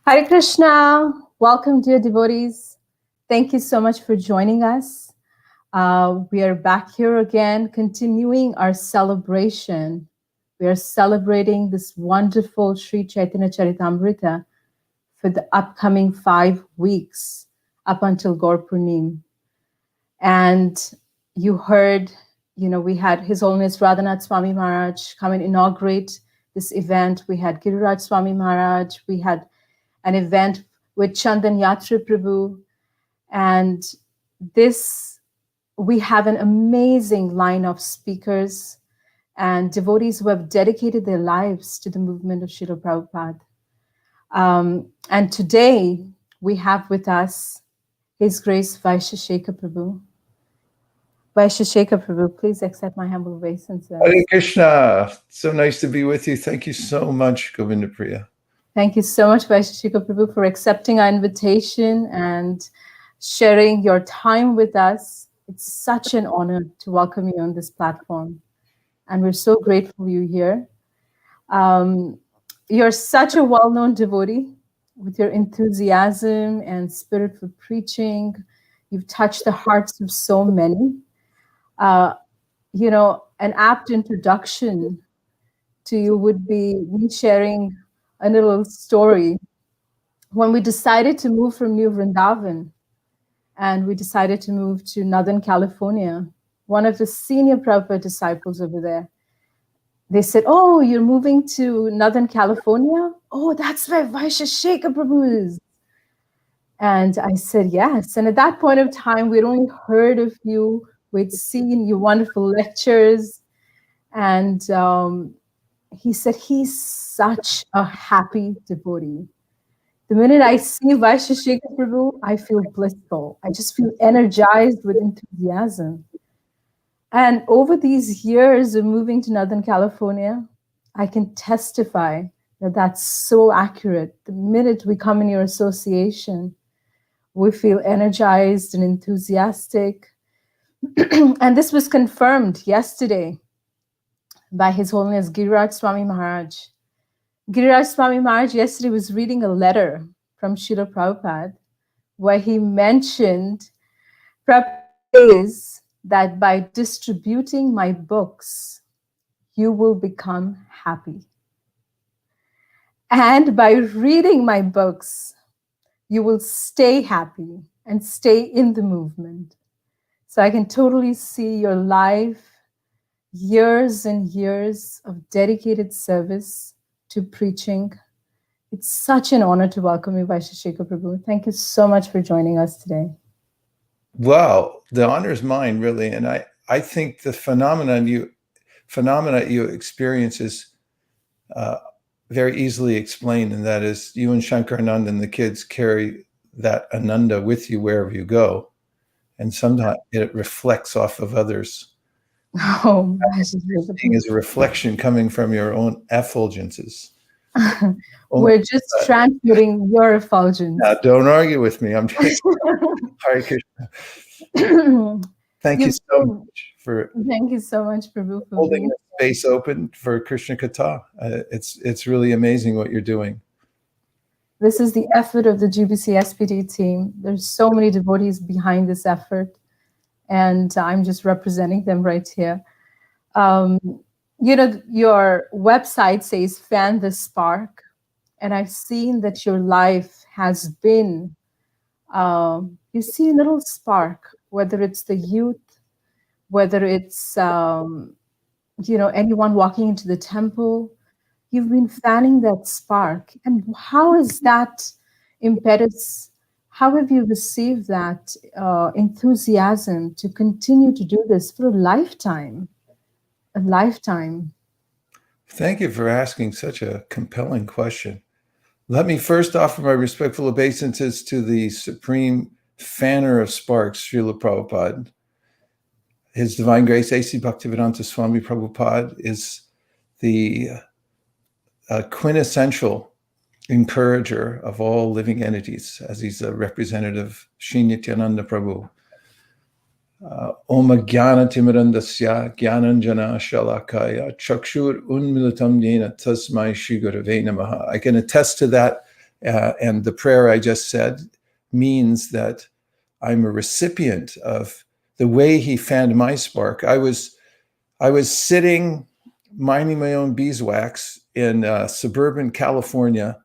Hare Krishna. Welcome, dear devotees. Thank you so much for joining us. We are back here again, continuing our celebration. We are celebrating this wonderful Sri Chaitanya Charitamrita for the upcoming 5 weeks up until Gaur Purnim. And you heard, we had His Holiness Radhanath Swami Maharaj come and inaugurate this event. We had Giriraj Swami Maharaj. We had an event with Chandan Yatra Prabhu. And we have an amazing line of speakers and devotees who have dedicated their lives to the movement of Srila Prabhupada. And today we have with us His Grace Vaisesika Prabhu. Vaisesika Prabhu, please accept my humble obeisance. Hare Krishna. So nice to be with you. Thank you so much, Govinda Priya. Thank you so much, Vaisesika Prabhu, for accepting our invitation and sharing your time with us. It's such an honor to welcome you on this platform. And we're so grateful you're here. You're such a well-known devotee with your enthusiasm and spirit for preaching. You've touched the hearts of so many. An apt introduction to you would be me sharing a little story. When we decided to move from New Vrindavan and we decided to move to Northern California, one of the senior Prabhupada disciples over there, they said, "Oh, you're moving to Northern California? Oh, that's where Vaisesika Prabhu is." And I said, yes. And at that point of time, we'd only heard of you. We'd seen your wonderful lectures. And he said, he's such a happy devotee. The minute I see Vaisesika Prabhu, I feel blissful. I just feel energized with enthusiasm. And over these years of moving to Northern California, I can testify that that's so accurate. The minute we come in your association, we feel energized and enthusiastic. And this was confirmed yesterday by His Holiness Giriraj Swami Maharaj. Giriraj Swami Maharaj yesterday was reading a letter from Srila Prabhupada where he mentioned Prabhupada that by distributing my books, you will become happy. And by reading my books, you will stay happy and stay in the movement. So I can totally see your life, years and years of dedicated service to preaching. It's such an honor to welcome you, Vaisesika Prabhu. Thank you so much for joining us today. Wow, the honor is mine, really. And I think the phenomena you experience is very easily explained, and that is you and Shankarananda and the kids carry that ananda with you wherever you go. And sometimes it reflects off of others. Oh, Seeing is a reflection coming from your own effulgences. We're just transmitting your effulgence. Now, don't argue with me. I'm just Hare Krishna. Thank you so much for Prabhu, for holding the space open for Krishna Katha. It's really amazing what you're doing. This is the effort of the GBC SPD team. There's so many devotees behind this effort, and I'm just representing them right here. Your website says Fan the Spark, and I've seen that your life has been, you see a little spark, whether it's the youth, whether it's, anyone walking into the temple. You've been fanning that spark. And how is that impetus? How have you received that enthusiasm to continue to do this for a lifetime? A lifetime. Thank you for asking such a compelling question. Let me first offer my respectful obeisances to the supreme fanner of sparks, Srila Prabhupada. His Divine Grace, A.C. Bhaktivedanta Swami Prabhupada, is the quintessential encourager of all living entities, as he's a representative Shri Nityananda Prabhu. Om Jnana Timirandasya Jnananjana Shalakaya Chakshur Unmilitam Yena Tasmai Shri Gurave Namaha. I can attest to that And the prayer I just said means that I'm a recipient of the way he fanned my spark. I was sitting minding my own beeswax in suburban California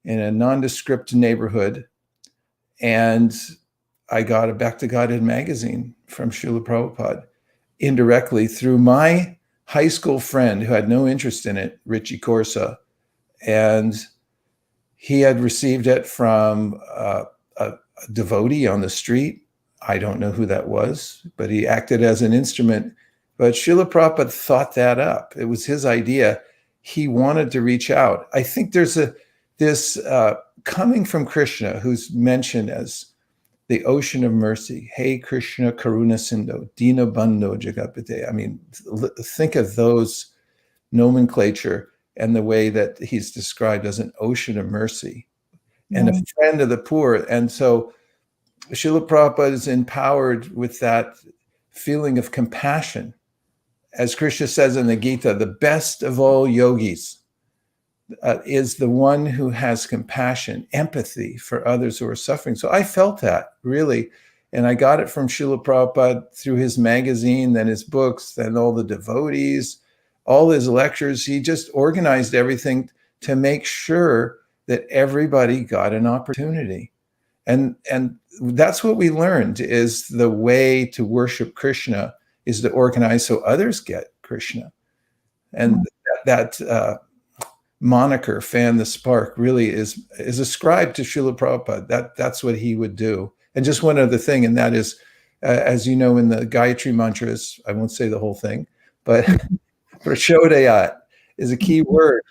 in a nondescript neighborhood, and I got a Back to Godhead magazine from Srila Prabhupada indirectly through my high school friend who had no interest in it, Richie Corsa. And he had received it from a devotee on the street. I don't know who that was, but he acted as an instrument. But Srila Prabhupada thought that up. It was his idea. He wanted to reach out. I think there's this coming from Krishna, who's mentioned as the ocean of mercy. Hey, Krishna Karuna Sindhu, Dina Bandho Jagapate. I mean, think of those nomenclature and the way that he's described as an ocean of mercy and a friend of the poor. And so Srila Prabhupada is empowered with that feeling of compassion. As Krishna says in the Gita, the best of all yogis is the one who has compassion, empathy for others who are suffering. So I felt that really, and I got it from Srila Prabhupada through his magazine, then his books, then all the devotees, all his lectures. He just organized everything to make sure that everybody got an opportunity. And that's what we learned, is the way to worship Krishna is to organize so others get Krishna. And that moniker, fan the spark, really is ascribed to Srila Prabhupada. That's what he would do. And just one other thing, and that is, as you know, in the Gayatri mantras, I won't say the whole thing, but prachodayat is a key word,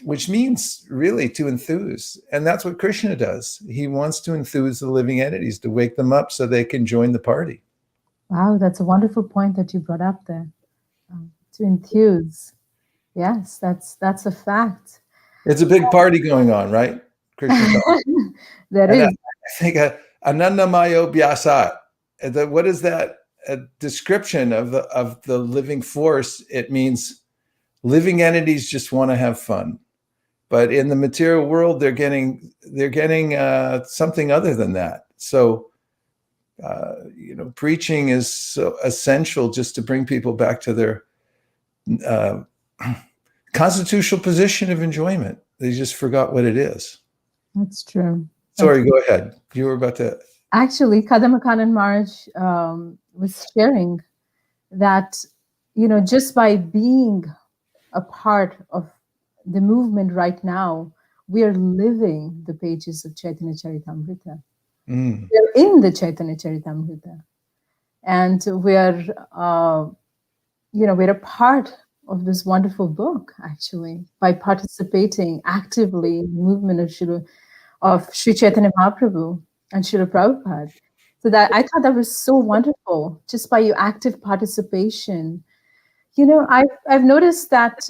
which means really to enthuse. And that's what Krishna does. He wants to enthuse the living entities, to wake them up so they can join the party. Wow, that's a wonderful point that you brought up there. To enthuse. Yes, that's a fact. It's a big party going on, right? Krishna. There is. I think Anandamayo Vyasat. What is that? A description of the living force. It means living entities just want to have fun, but in the material world, they're getting something other than that. So, preaching is so essential just to bring people back to their constitutional position of enjoyment. They just forgot what it is. That's true. Sorry, go ahead. You were about to. Actually, Kadamakanand Maharaj was sharing that, just by being a part of the movement right now, we are living the pages of Chaitanya Charitamrita. We're in the Chaitanya Charitamrita. And we're a part of this wonderful book, actually, by participating actively in the movement of Sri Chaitanya Mahaprabhu and Srila Prabhupada. So that I thought that was so wonderful, just by your active participation. I've noticed that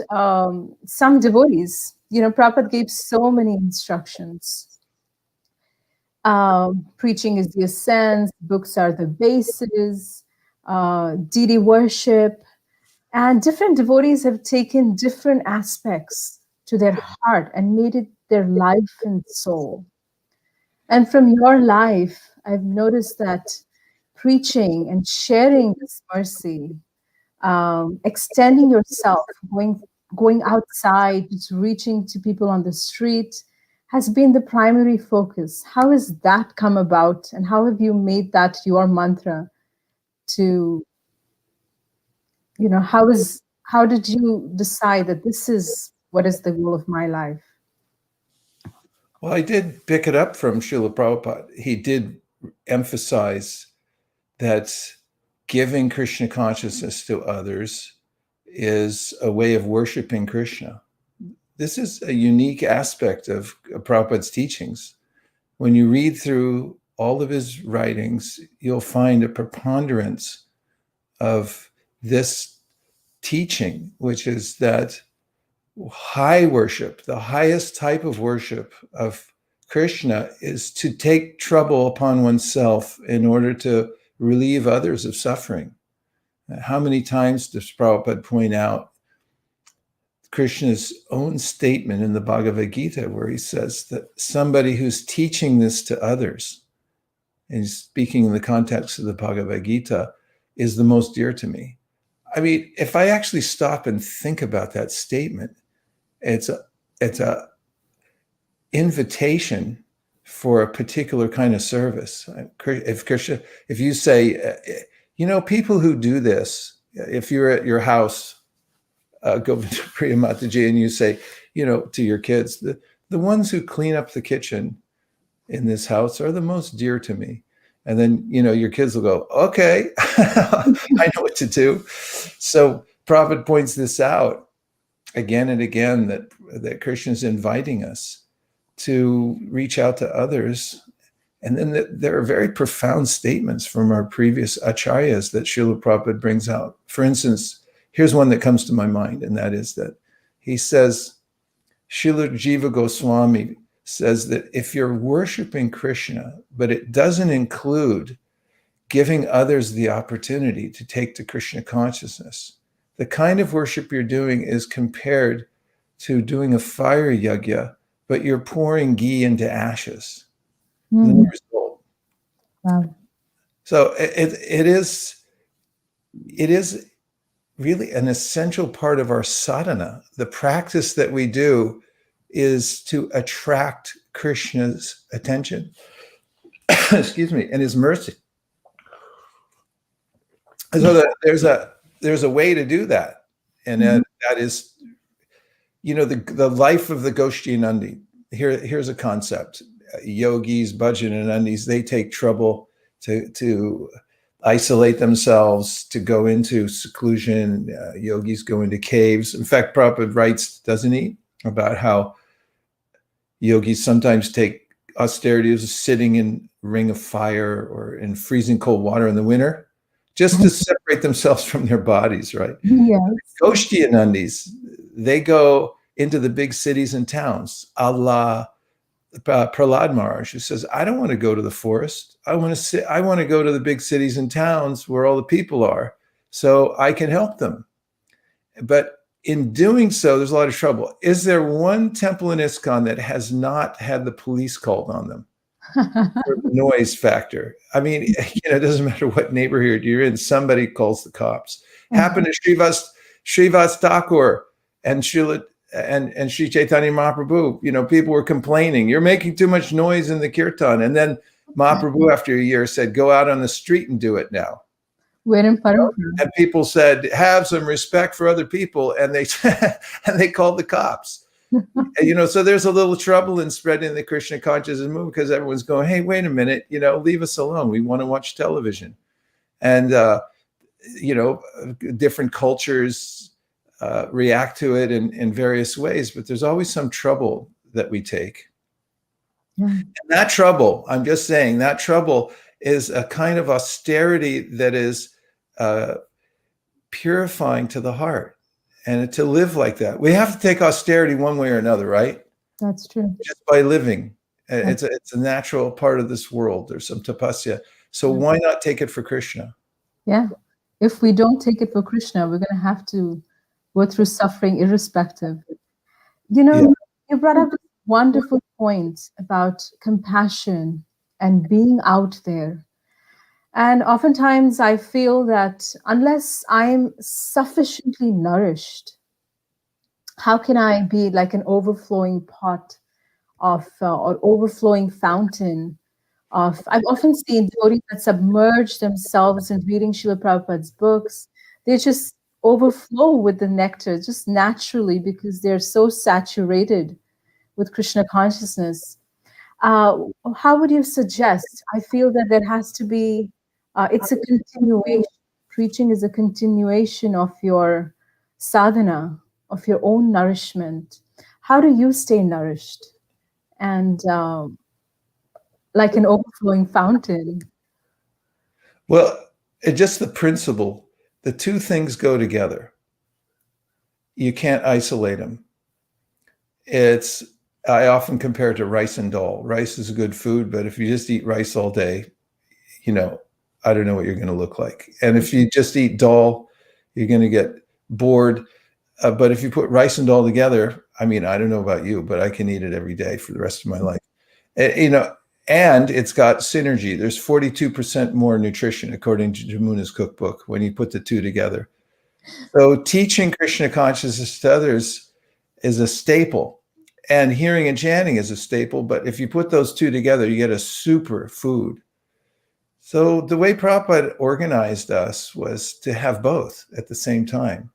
some devotees, Prabhupada gave so many instructions. Preaching is the essence, books are the basis, deity worship, and different devotees have taken different aspects to their heart and made it their life and soul. And from your life, I've noticed that preaching and sharing this mercy, extending yourself, going outside, reaching to people on the street, has been the primary focus. How has that come about, and how have you made that your mantra to, how did you decide that this is what is the goal of my life? Well, I did pick it up from Srila Prabhupada. He did emphasize that giving Krishna consciousness to others is a way of worshiping Krishna. This is a unique aspect of Prabhupada's teachings. When you read through all of his writings, you'll find a preponderance of this teaching, which is that high worship, the highest type of worship of Krishna, is to take trouble upon oneself in order to relieve others of suffering. How many times does Prabhupada point out Krishna's own statement in the Bhagavad Gita, where he says that somebody who's teaching this to others, and he's speaking in the context of the Bhagavad Gita, is the most dear to me. I mean, if I actually stop and think about that statement, it's a invitation for a particular kind of service. If you say, people who do this, if you're at your house, Govinda Priya Mataji, and you say, to your kids, the ones who clean up the kitchen in this house are the most dear to me. And then, your kids will go, okay, I know what to do. So Prabhupada points this out again and again, that Krishna is inviting us to reach out to others. And then there are very profound statements from our previous acharyas that Srila Prabhupada brings out. For instance, here's one that comes to my mind, and that is that he says, Srila Jiva Goswami says that if you're worshiping Krishna, but it doesn't include giving others the opportunity to take to Krishna consciousness, the kind of worship you're doing is compared to doing a fire yajna, but you're pouring ghee into ashes. The result. Wow. So it is really an essential part of our sadhana. The practice that we do is to attract Krishna's attention, excuse me, and his mercy. And so there's a way to do that, and that is, the life of the Goshtinandi. Here's a concept. Yogis, bhajanandis, they take trouble to isolate themselves, to go into seclusion. Yogis go into caves. In fact, Prabhupada writes, doesn't he, about how yogis sometimes take austerity as sitting in a ring of fire or in freezing cold water in the winter, just to separate themselves from their bodies, right? Yeah. Goshtinandis, they go into the big cities and towns, Allah Prahlad Maharaj, who says, I don't want to go to the forest. I want to go to the big cities and towns where all the people are, so I can help them. But in doing so, there's a lot of trouble. Is there one temple in ISKCON that has not had the police called on them for the noise factor? I mean, it doesn't matter what neighborhood you're in, somebody calls the cops. Happened to Srivas Thakur and Srila and Sri Chaitanya Mahaprabhu. People were complaining, you're making too much noise in the kirtan. And then Mahaprabhu, after a year, said, go out on the street and do it now. And people said, have some respect for other people. And they called the cops. So there's a little trouble in spreading the Krishna consciousness movement, because everyone's going, hey, wait a minute, leave us alone. We want to watch television. And, different cultures react to it in various ways, but there's always some trouble that we take. Yeah. And that trouble, I'm just saying, that trouble is a kind of austerity that is purifying to the heart. And to live like that, we have to take austerity one way or another, right? That's true. Just by living. It's a natural part of this world. There's some tapasya. So why not take it for Krishna? Yeah. If we don't take it for Krishna, we're going to have to go through suffering irrespective. You brought up this wonderful point about compassion and being out there. And oftentimes I feel that unless I'm sufficiently nourished, how can I be like an overflowing pot of, or overflowing fountain of, I've often seen devotees that submerge themselves in reading Srila Prabhupada's books. They just overflow with the nectar just naturally because they're so saturated with Krishna consciousness. How would you suggest? I feel that there has to be, it's a continuation. Preaching is a continuation of your sadhana, of your own nourishment. How do you stay nourished and like an overflowing fountain? Well, it's just the principle. The two things go together. You can't isolate them. I often compare it to rice and dal. Rice is a good food, but if you just eat rice all day, I don't know what you're going to look like. And if you just eat dal, you're going to get bored. But if you put rice and dal together, I mean, I don't know about you, but I can eat it every day for the rest of my life. You know, and it's got synergy. There's 42% more nutrition, according to Jamuna's cookbook, when you put the two together. So teaching Krishna consciousness to others is a staple, and hearing and chanting is a staple. But if you put those two together, you get a super food. So the way Prabhupada organized us was to have both at the same time.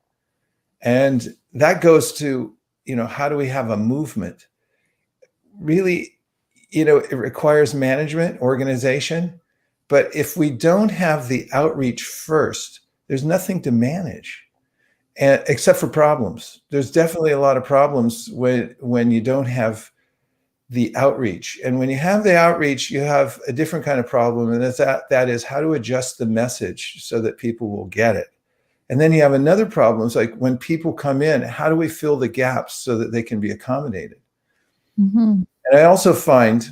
And that goes to, you know, how do we have a movement? Really, you know, it requires management, organization. But if we don't have the outreach first, there's nothing to manage, and except for problems. There's definitely a lot of problems when you don't have the outreach. And when you have the outreach, you have a different kind of problem. And that is how to adjust the message so that people will get it. And then you have another problem. It's like when people come in, how do we fill the gaps so that they can be accommodated? And I also find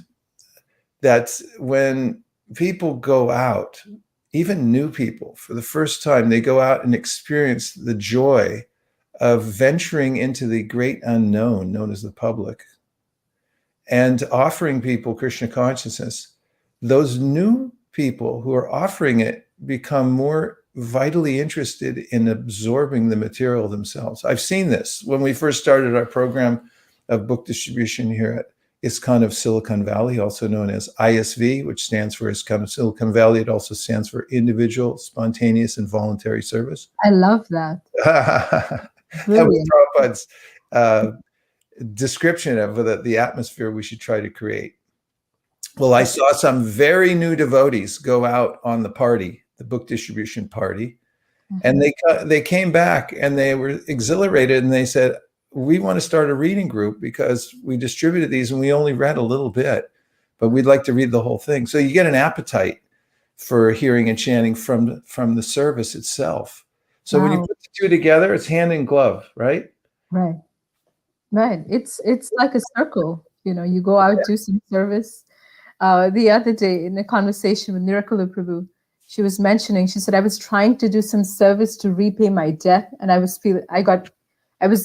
that when people go out, even new people, for the first time, they go out and experience the joy of venturing into the great unknown known as the public and offering people Krishna consciousness. Those new people who are offering it become more vitally interested in absorbing the material themselves. I've seen this when we first started our program of book distribution here at ISKCON of Silicon Valley, also known as ISV, which stands for ISKCON of Silicon Valley. It also stands for Individual, Spontaneous, and Voluntary Service. I love that. That was Prabhupada's description of the atmosphere we should try to create. Well, I saw some very new devotees go out on the party, the book distribution party, and they came back and they were exhilarated, and they said, we want to start a reading group because we distributed these and we only read a little bit, but we'd like to read the whole thing. So you get an appetite for hearing and chanting from the service itself. So when you put the two together, it's hand in glove, right? Right. It's like a circle. You know, you go out, do some service. The other day in a conversation with Nirakula Prabhu, she was mentioning, she said, I was trying to do some service to repay my debt, and I was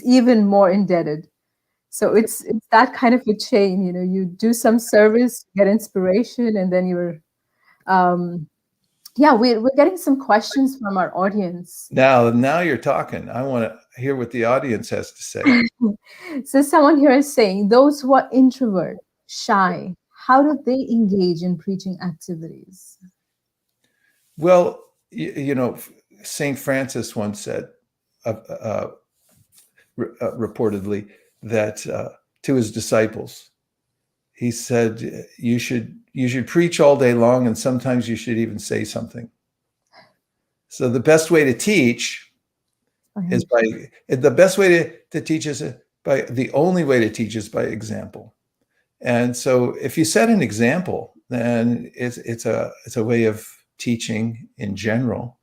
even more indebted. So it's that kind of a chain, you know, you do some service, get inspiration, and then you're, we're getting some questions from our audience. Now you're talking. I want to hear what the audience has to say. So someone here is saying, those who are introvert, shy, how do they engage in preaching activities? Well, you know, St. Francis once said, reportedly, that to his disciples, he said, you should preach all day long, and sometimes you should even say something. So the best way to teach is the only way to teach is by example. And so if you set an example, then it's a way of teaching in general.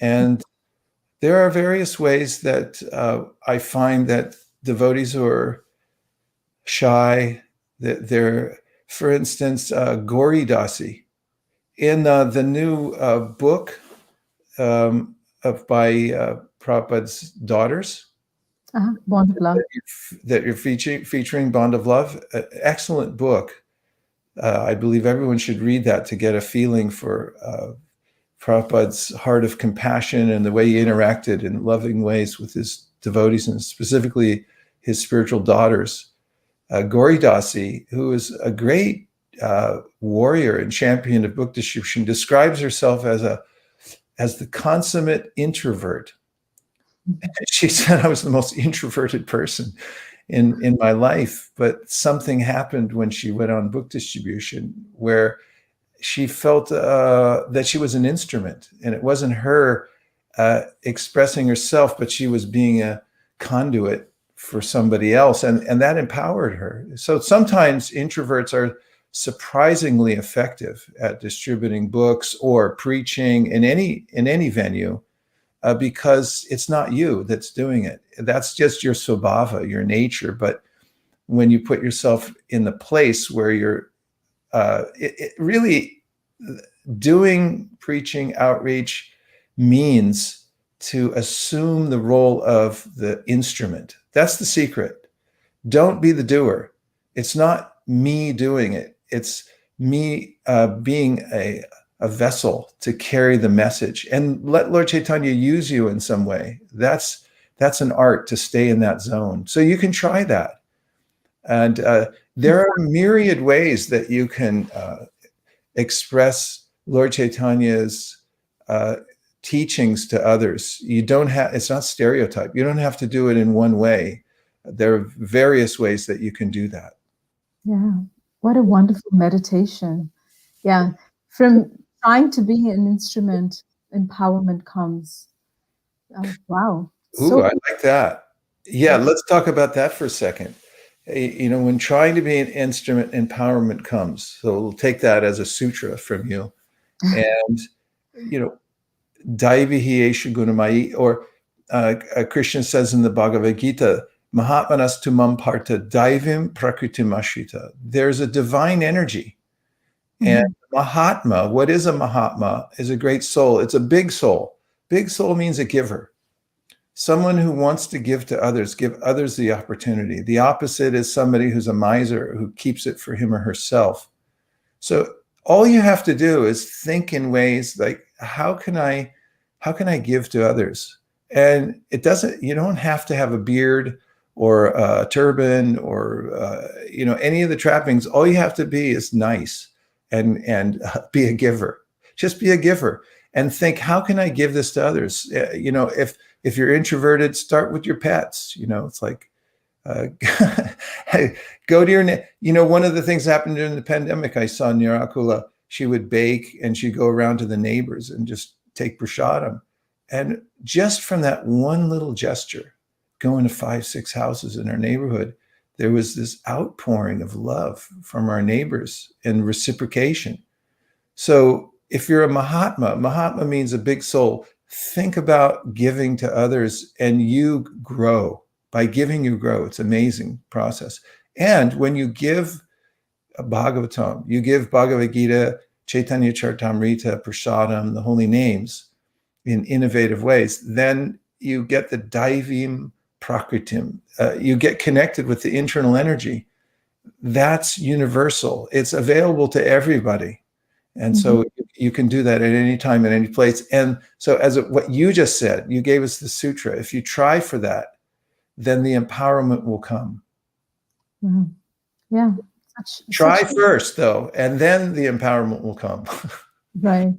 And there are various ways that I find that devotees who are shy, that they're, for instance, Gauri Dasi, in the new book by Prabhupada's daughters, Bond of Love, that you're featuring Bond of Love, excellent book. I believe everyone should read that to get a feeling for Prabhupada's heart of compassion and the way he interacted in loving ways with his devotees, and specifically his spiritual daughters. Gauri Dasi, who is a great warrior and champion of book distribution, describes herself as the consummate introvert. She said, I was the most introverted person in my life, but something happened when she went on book distribution where she felt that she was an instrument, and it wasn't her expressing herself, but she was being a conduit for somebody else, and that empowered her. So sometimes introverts are surprisingly effective at distributing books or preaching in any venue, because it's not you that's doing it. That's just your svabhava, your nature. But when you put yourself in the place where you're really doing preaching outreach means to assume the role of the instrument. That's the secret. Don't be the doer. It's not me doing it. It's me being a vessel to carry the message, and let Lord Chaitanya use you in some way. That's an art, to stay in that zone. So you can try that. And there are myriad ways that you can express Lord Chaitanya's teachings to others. You don't have, it's not stereotype. You don't have to do it in one way. There are various ways that you can do that. Yeah. What a wonderful meditation. Yeah. From trying to be an instrument, empowerment comes. Oh, wow. Ooh, So I like that. Yeah, let's talk about that for a second. You know, when trying to be an instrument, empowerment comes. So we'll take that as a sutra from you. And, you know, Daivihi esha gunamai, or Krishna says in the Bhagavad Gita, Mahatmanas tumam parta daivim prakritim ashrita. There's a divine energy. And Mahatma, what is a Mahatma? Is a great soul. It's a big soul. Big soul means a giver. Someone who wants to give to others, give others the opportunity. The opposite is somebody who's a miser, who keeps it for him or herself. So all you have to do is think in ways like, how can I give to others? And it doesn't, you don't have to have a beard or a turban or you know, any of the trappings. All you have to be is nice and be a giver. Just be a giver and think, how can I give this to others? You know, if you're introverted, start with your pets. You know, it's like, go to your, you know, one of the things happened during the pandemic, I saw Nirakula, she would bake and she'd go around to the neighbors and just take prasadam. And just from that one little gesture, going to 5-6 houses in our neighborhood, there was this outpouring of love from our neighbors and reciprocation. So if you're a Mahatma, Mahatma means a big soul. Think about giving to others and you grow. By giving, you grow. It's an amazing process. And when you give a Bhagavatam, you give Bhagavad Gita, Chaitanya Charitamrita, Prasadam, the holy names in innovative ways, then you get the Daivim Prakritim. You get connected with the internal energy. That's universal. It's available to everybody. And so you can do that at any time, at any place. And so as what you just said, you gave us the sutra. If you try for that, then the empowerment will come. Yeah. Try first, though, and then the empowerment will come. Right.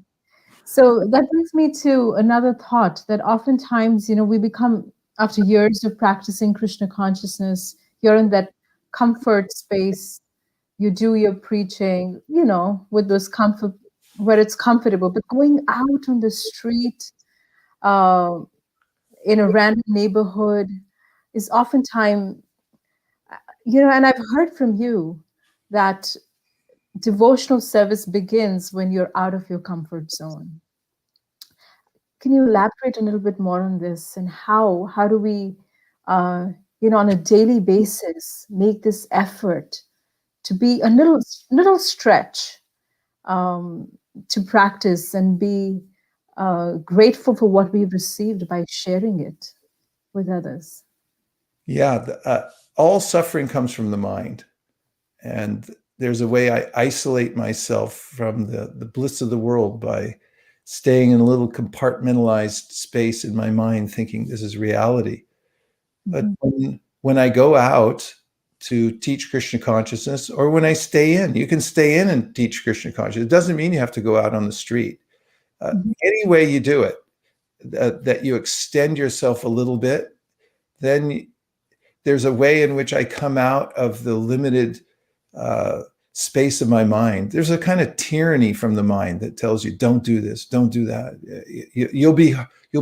So that brings me to another thought, that oftentimes, you know, we become, after years of practicing Krishna consciousness, you're in that comfort space. You do your preaching, you know, with those comfort, where it's comfortable. But going out on the street, in a random neighborhood, is oftentimes, you know, and I've heard from you that devotional service begins when you're out of your comfort zone. Can you elaborate a little bit more on this, and how do we, you know, on a daily basis, make this effort to be a little stretch, to practice and be grateful for what we've received by sharing it with others? Yeah, all suffering comes from the mind. And there's a way I isolate myself from the bliss of the world by staying in a little compartmentalized space in my mind, thinking this is reality. But when I go out to teach Krishna consciousness, or when I stay in, you can stay in and teach Krishna consciousness. It doesn't mean you have to go out on the street. Any way you do it, that you extend yourself a little bit, then there's a way in which I come out of the limited space of my mind. There's a kind of tyranny from the mind that tells you, don't do this, don't do that. You'll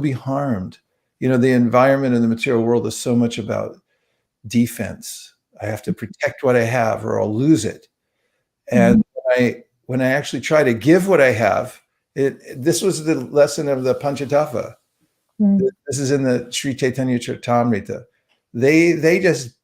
be harmed. You know, the environment in the material world is so much about defense. I have to protect what I have or I'll lose it. And when I actually try to give what I have, this was the lesson of the Panchatattva. This is in the Sri Chaitanya Charitamrita. They just,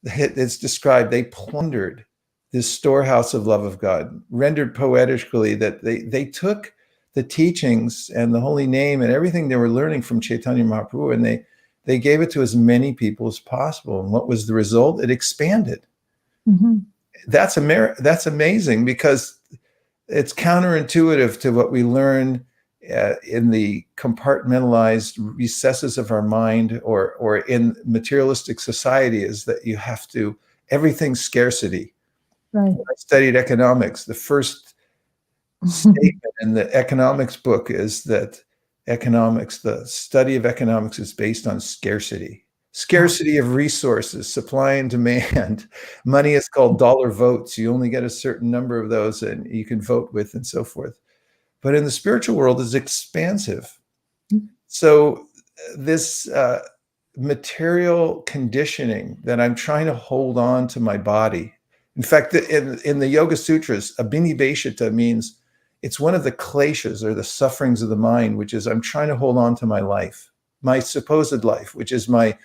it's described, they plundered this storehouse of love of God, rendered poetically that they took the teachings and the holy name and everything they were learning from Chaitanya Mahaprabhu, and they gave it to as many people as possible. And what was the result? It expanded. Mm-hmm. That's amazing, because it's counterintuitive to what we learn in the compartmentalized recesses of our mind, or in materialistic society, is that you have to, everything's scarcity. Right. When I studied economics, the first statement in the economics book is that the study of economics is based on scarcity. Scarcity of resources, supply and demand. Money is called dollar votes. You only get a certain number of those and you can vote with, and so forth. But in the spiritual world, it's expansive. So this material conditioning that I'm trying to hold on to my body. In fact, in the Yoga Sutras, abhiniveshita means it's one of the kleshas, or the sufferings of the mind, which is I'm trying to hold on to my life, my supposed life, which is my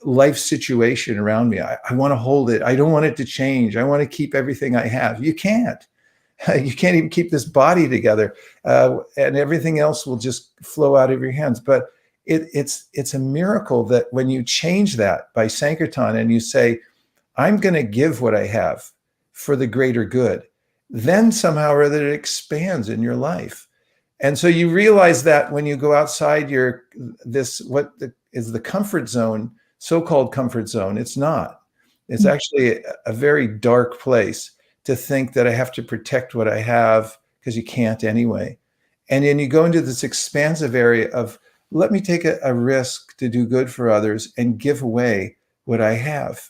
life situation around me. I want to hold it. I don't want it to change. I want to keep everything I have. You can't. You can't even keep this body together, and everything else will just flow out of your hands. But it's a miracle that when you change that by Sankirtan and you say, I'm going to give what I have for the greater good, then somehow or other it expands in your life. And so you realize that when you go outside is the comfort zone, so-called comfort zone, it's not. It's actually a very dark place to think that I have to protect what I have, because you can't anyway. And then you go into this expansive area of, let me take a risk to do good for others and give away what I have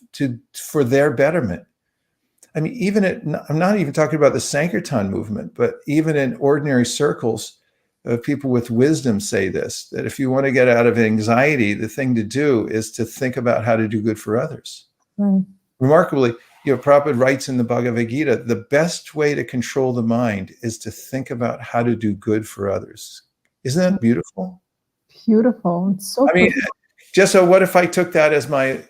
for their betterment. I mean, I'm not even talking about the Sankirtan movement, but even in ordinary circles, people with wisdom say this, that if you want to get out of anxiety, the thing to do is to think about how to do good for others. Right. Remarkably, Prabhupada writes in the Bhagavad Gita, the best way to control the mind is to think about how to do good for others. Isn't that beautiful? Beautiful. It's so just so what if I took that as my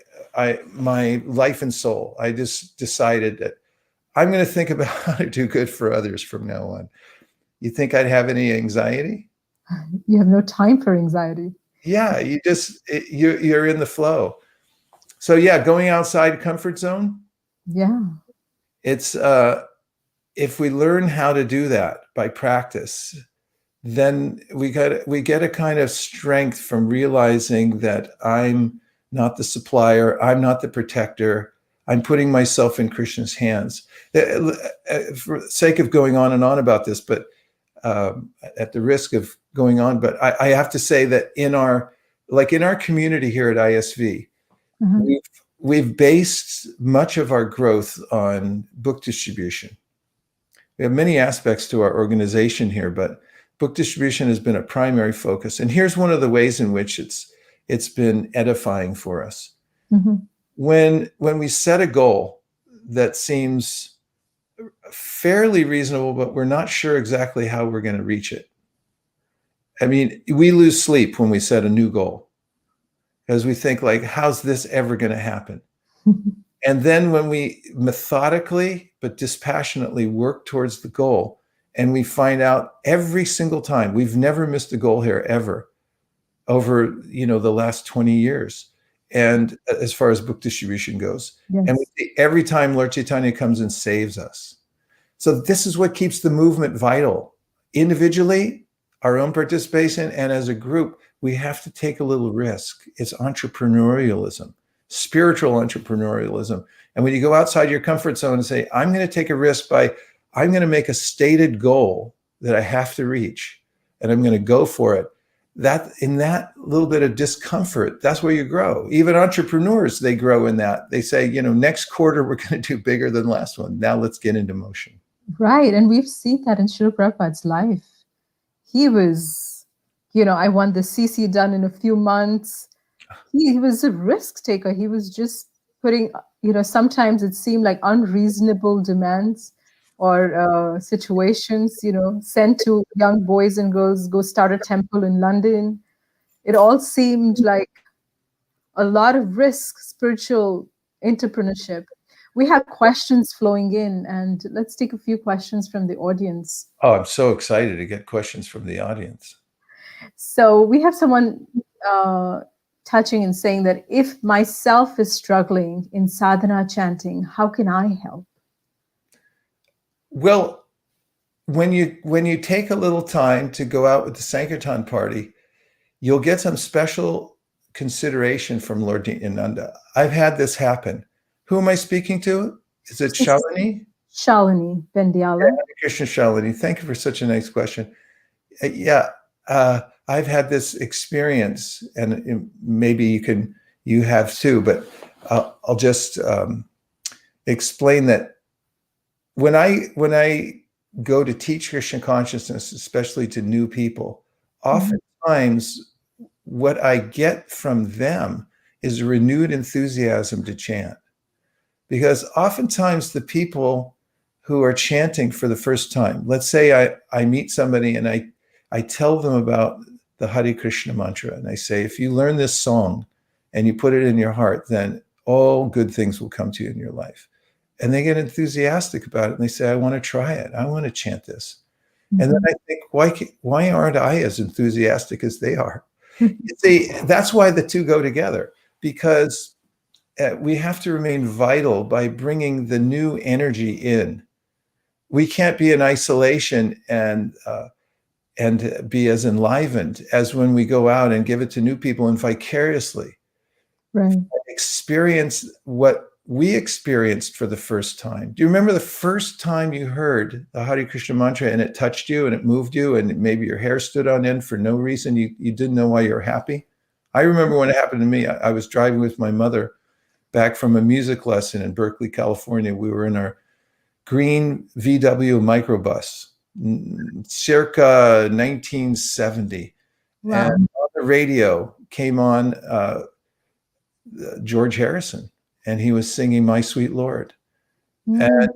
life and soul? I just decided that I'm going to think about how to do good for others from now on. You think I'd have any anxiety? You have no time for anxiety. Yeah, you're in the flow. So yeah, going outside comfort zone. Yeah. It's if we learn how to do that by practice, then we get a kind of strength from realizing that I'm not the supplier, I'm not the protector, I'm putting myself in Krishna's hands. For the sake of going on and on about this, but at the risk of going on, but I have to say that in our community here at ISV, we've based much of our growth on book distribution. We have many aspects to our organization here, but book distribution has been a primary focus. And here's one of the ways in which it's been edifying for us. When we set a goal that seems fairly reasonable, but we're not sure exactly how we're going to reach it. I mean, we lose sleep when we set a new goal, because we think like, how's this ever going to happen? And then when we methodically but dispassionately work towards the goal, and we find out every single time, we've never missed a goal here ever over the last 20 years. And as far as book distribution goes, and we see every time Lord Chaitanya comes and saves us. So this is what keeps the movement vital. Individually, our own participation, and as a group, we have to take a little risk. It's entrepreneurialism, spiritual entrepreneurialism. And when you go outside your comfort zone and say, I'm going to take a risk I'm going to make a stated goal that I have to reach, and I'm going to go for it. That in that little bit of discomfort, that's where you grow. Even entrepreneurs, they grow in that. They say, next quarter, we're going to do bigger than last one. Now let's get into motion. Right. And we've seen that in Srila Prabhupada's life. He was, I want the CC done in a few months. He was a risk taker. He was just putting, sometimes it seemed like unreasonable demands or situations, sent to young boys and girls, go start a temple in London. It all seemed like a lot of risk, spiritual entrepreneurship. We have questions flowing in, and let's take a few questions from the audience. Oh, I'm so excited to get questions from the audience. So we have someone touching and saying that if myself is struggling in sadhana chanting, how can I help? Well, when you take a little time to go out with the Sankirtan party, you'll get some special consideration from Lord Nityananda. I've had this happen. Who am I speaking to? Is it Shalini? Shalini Bendiala. Yeah, Krishna Shalini. Thank you for such a nice question. Yeah, I've had this experience, and maybe you have too. But I'll just explain that when I go to teach Krishna consciousness, especially to new people, oftentimes what I get from them is a renewed enthusiasm to chant. Because oftentimes the people who are chanting for the first time, let's say I meet somebody and I tell them about the Hare Krishna mantra, and I say, if you learn this song and you put it in your heart, then all good things will come to you in your life. And they get enthusiastic about it, and they say, I want to try it. I want to chant this. And then I think, why aren't I as enthusiastic as they are? You see, that's why the two go together, because we have to remain vital by bringing the new energy in. We can't be in isolation and be as enlivened as when we go out and give it to new people and vicariously experience what we experienced for the first time. Do you remember the first time you heard the Hare Krishna mantra and it touched you and it moved you and maybe your hair stood on end for no reason? You didn't know why you were happy. I remember when it happened to me. I was driving with my mother back from a music lesson in Berkeley, California. We were in our green VW microbus, circa 1970. Wow. And on the radio came on George Harrison, and he was singing My Sweet Lord. And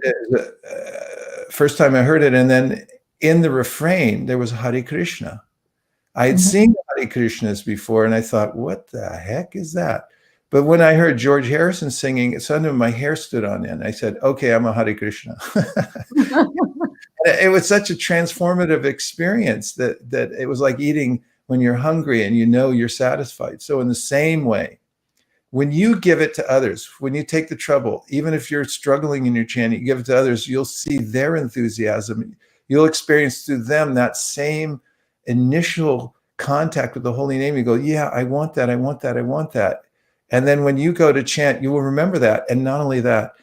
first time I heard it, and then in the refrain, there was Hare Krishna. I had seen Hare Krishnas before, and I thought, what the heck is that? But when I heard George Harrison singing, suddenly my hair stood on end. I said, okay, I'm a Hare Krishna. It was such a transformative experience that it was like eating when you're hungry and you know you're satisfied. So in the same way, when you give it to others, when you take the trouble, even if you're struggling in your chanting, you give it to others, you'll see their enthusiasm. You'll experience through them that same initial contact with the holy name. You go, yeah, I want that, I want that, I want that. And then when you go to chant, you will remember that. And not only that,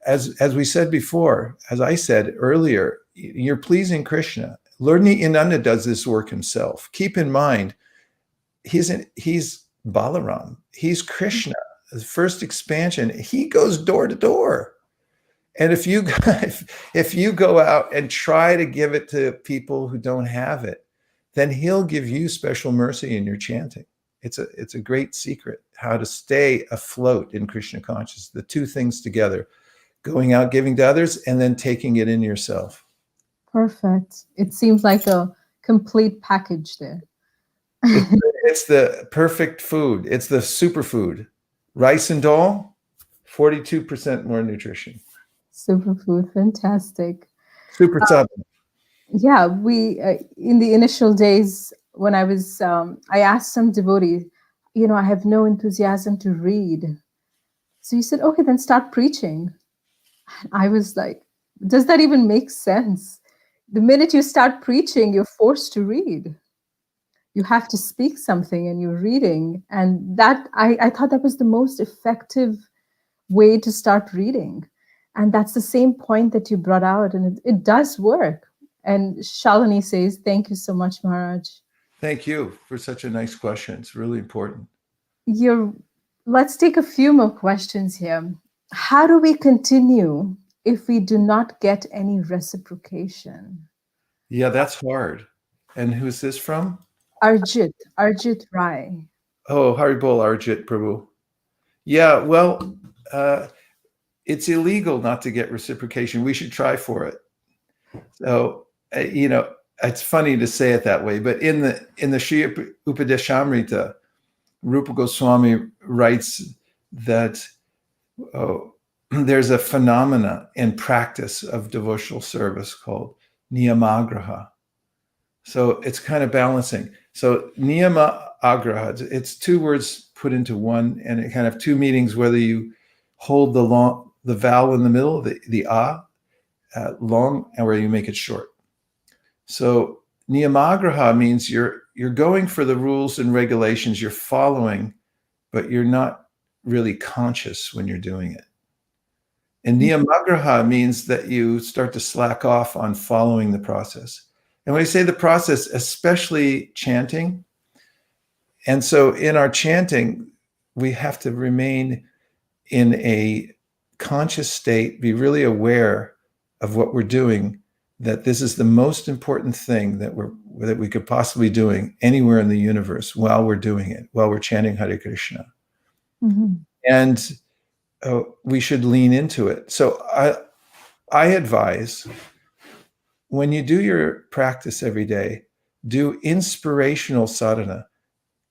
as we said before, as I said earlier, you're pleasing Krishna. Lord Nityananda does this work himself. Keep in mind, he's Balaram. He's Krishna, the first expansion. He goes door to door. And if you go out and try to give it to people who don't have it, then he'll give you special mercy in your chanting. It's a great secret how to stay afloat in Krishna consciousness. The two things together, going out, giving to others, and then taking it in yourself. Perfect. It seems like a complete package there. It's the perfect food. It's the superfood. Rice and dal, 42% more nutrition. Superfood, fantastic. Super supplement. Yeah, we in the initial days when I was, I asked some devotee, I have no enthusiasm to read. So he said, okay, then start preaching. I was like, does that even make sense? The minute you start preaching, you're forced to read. You have to speak something and you're reading. And that I thought that was the most effective way to start reading. And that's the same point that you brought out. And it does work. And Shalini says, thank you so much, Maharaj. Thank you for such a nice question. It's really important. Let's take a few more questions here. How do we continue if we do not get any reciprocation? Yeah, that's hard. And who's this from? Arjit Rai. Oh, Haribol Arjit Prabhu. Yeah, well, it's illegal not to get reciprocation. We should try for it. So, it's funny to say it that way, but in the Sri Upadeshamrita, Rupa Goswami writes that there's a phenomena in practice of devotional service called niyamagraha. So it's kind of balancing. So niyama agraha, it's two words put into one, and it kind of two meanings, whether you hold the vowel in the middle, the long, and where you make it short. So niyamagraha means you're going for the rules and regulations, you're following, but you're not really conscious when you're doing it. And niyamagraha means that you start to slack off on following the process. And when I say the process, especially chanting, and so in our chanting, we have to remain in a conscious state, be really aware of what we're doing, that this is the most important thing that we could possibly doing anywhere in the universe while we're doing it, while we're chanting Hare Krishna. Mm-hmm. And we should lean into it. So I advise, when you do your practice every day, do inspirational sadhana.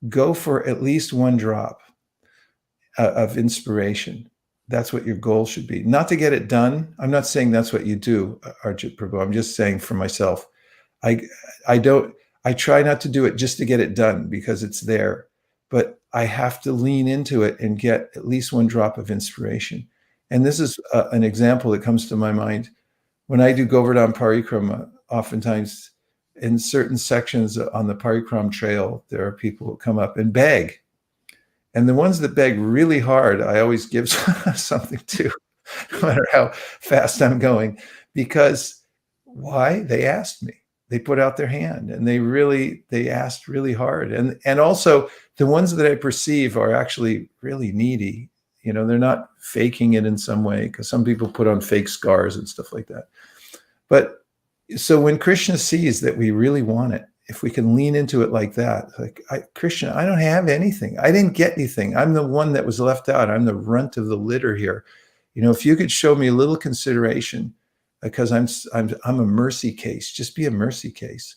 Go for at least one drop of inspiration. That's what your goal should be. Not to get it done. I'm not saying that's what you do, Arjit Prabhu. I'm just saying for myself. I try not to do it just to get it done because it's there, but I have to lean into it and get at least one drop of inspiration. And this is an example that comes to my mind. When I do Govardhan Parikrama, oftentimes in certain sections on the Parikram trail, there are people who come up and beg. And the ones that beg really hard, I always give something to, no matter how fast I'm going. Because why? They asked me. They put out their hand and they asked really hard. And also the ones that I perceive are actually really needy. You know, they're not faking it in some way, because some people put on fake scars and stuff like that. But so when Krishna sees that we really want it, if we can lean into it like that, like, Krishna, I don't have anything. I didn't get anything. I'm the one that was left out. I'm the runt of the litter here. You know, if you could show me a little consideration, because I'm a mercy case, just be a mercy case,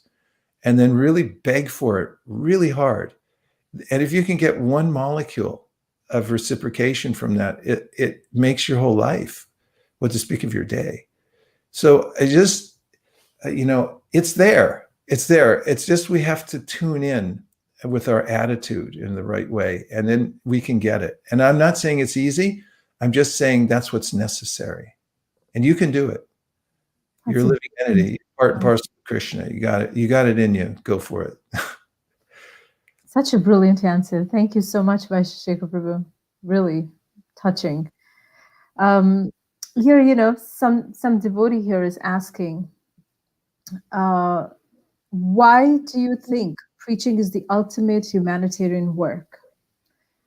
and then really beg for it really hard. And if you can get one molecule of reciprocation from that, it makes your whole life, what to speak of your day. So I just, it's there. It's there. It's just we have to tune in with our attitude in the right way, and then we can get it. And I'm not saying it's easy. I'm just saying that's what's necessary. And you can do it. You're a living entity, part and parcel of Krishna. You got it. You got it in you. Go for it. Such a brilliant answer. Thank you so much, Vaisesika Prabhu. Really touching. Here, some devotee here is asking, why do you think preaching is the ultimate humanitarian work?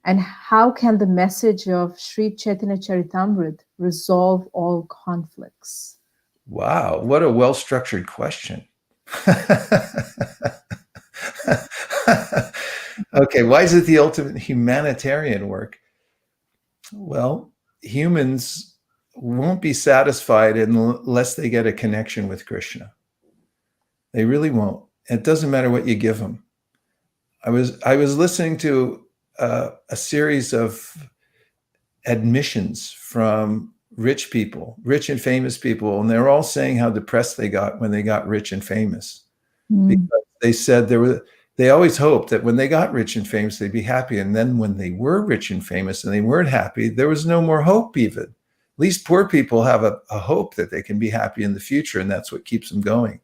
And how can the message of Sri Chaitanya Charitamrita resolve all conflicts? Wow, what a well-structured question. Okay, why is it the ultimate humanitarian work? Well, humans won't be satisfied unless they get a connection with Krishna. They really won't. It doesn't matter what you give them. I was listening to a series of admissions from rich people, rich and famous people, and they're all saying how depressed they got when they got rich and famous. Because they said they always hoped that when they got rich and famous, they'd be happy. And then when they were rich and famous and they weren't happy, there was no more hope even. At least poor people have a hope that they can be happy in the future, and that's what keeps them going.